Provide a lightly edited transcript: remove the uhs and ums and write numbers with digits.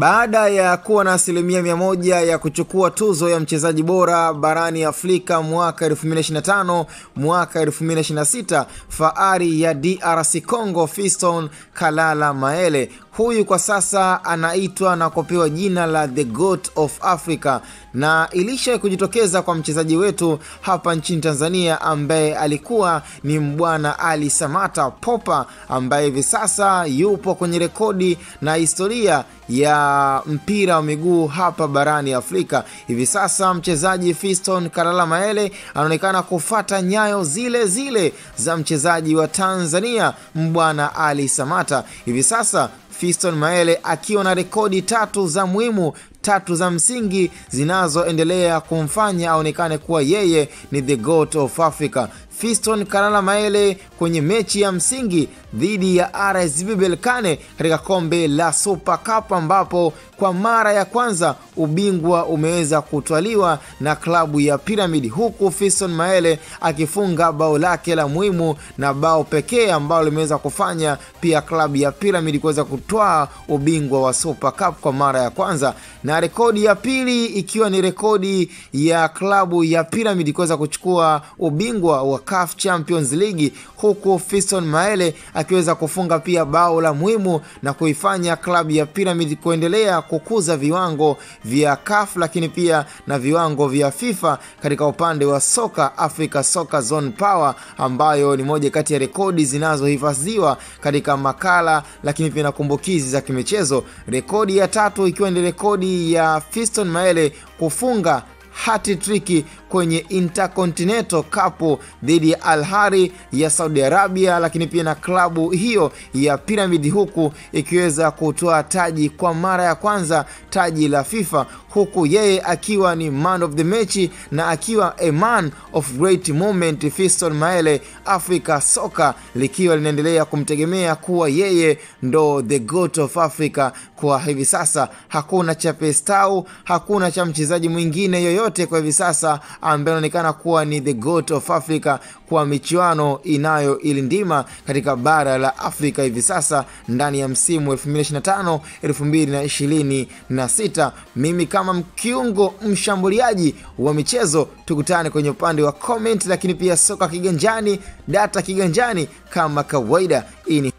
Baada ya kuwa na 100% ya kuchukua tuzo ya mchezaji bora barani Afrika mwaka 2025, mwaka 2026, fahari ya DRC Congo Fiston Kalala Mayele, huyu kwa sasa anaitwa na kupewa jina la The Goat of Africa, na ilisha kujitokeza kwa mchezaji wetu hapa nchini Tanzania ambaye alikuwa ni Mbwana Ali Samata Popa, ambaye hivi sasa yupo kwenye rekodi na historia ya mpira wa miguu hapa barani Afrika. Hivi sasa mchezaji Fiston Kalala Mayele anaonekana kufuata nyayo zile zile za mchezaji wa Tanzania Mbwana Ali Samata. Hivi sasa Fiston Mayele akiwa na rekodi 3 za muhimu, 3 za msingi zinazoendelea kumfanya aonekane kuwa yeye ni the goat of Africa. Fiston Kalala Mayele kwenye mechi ya msingi dhidi ya RSV Berkane katika kombe la Super Cup, ambapo kwa mara ya kwanza ubingwa umeweza kutwaliwa na klabu ya Pyramid, huku Fiston Mayele akifunga bao lake la muhimu na bao pekee ambalo limeweza kufanya pia klabu ya Pyramid kuweza kutwaa ubingwa wa Super Cup kwa mara ya kwanza, na rekodi ya pili ikiwa ni rekodi ya klabu ya Pyramid kuweza kuchukua ubingwa wa CAF Champions League, huku Fiston Mayele akiweza kufunga pia bao la muhimu na kuifanya klabu ya Pyramid kuendelea kukuza viwango vya CAF, lakini pia na viwango vya FIFA katika upande wa soka, Africa Soccer Zone Power, ambayo ni moja kati ya rekodi zinazohifadhiwa katika makala lakini pia na kumbukizi za kimichezo. Rekodi ya 3 ikiwa ni rekodi ya Fiston Mayele kufunga hat-trick kwenye Intercontinental Cup dhidi ya Al Ahly ya Saudi Arabia, lakini pia na klabu hiyo ya Pyramid, huku ikiweza kutoa taji kwa mara ya kwanza, taji la FIFA, huku yeye akiwa ni man of the match na akiwa a man of great moment. Fiston Mayele, Africa Soccer likiwa linaendelea kumtegemea kuwa yeye ndo the goat of Africa. Kwa hivi sasa hakuna cha pestau, hakuna cha mchezaji mwingine yoyote kwa hivi sasa ambaye anaonekana kuwa ni the goat of Africa kwa michuano inayo ilindima katika bara la Afrika hivi sasa ndani ya msimu 2025-2026. Mimi kama kiungo mshambuliaji wa michezo, tukutane kwenye upande wa comment, lakini pia soka kiganjani, data kiganjani kama kawaida. Ini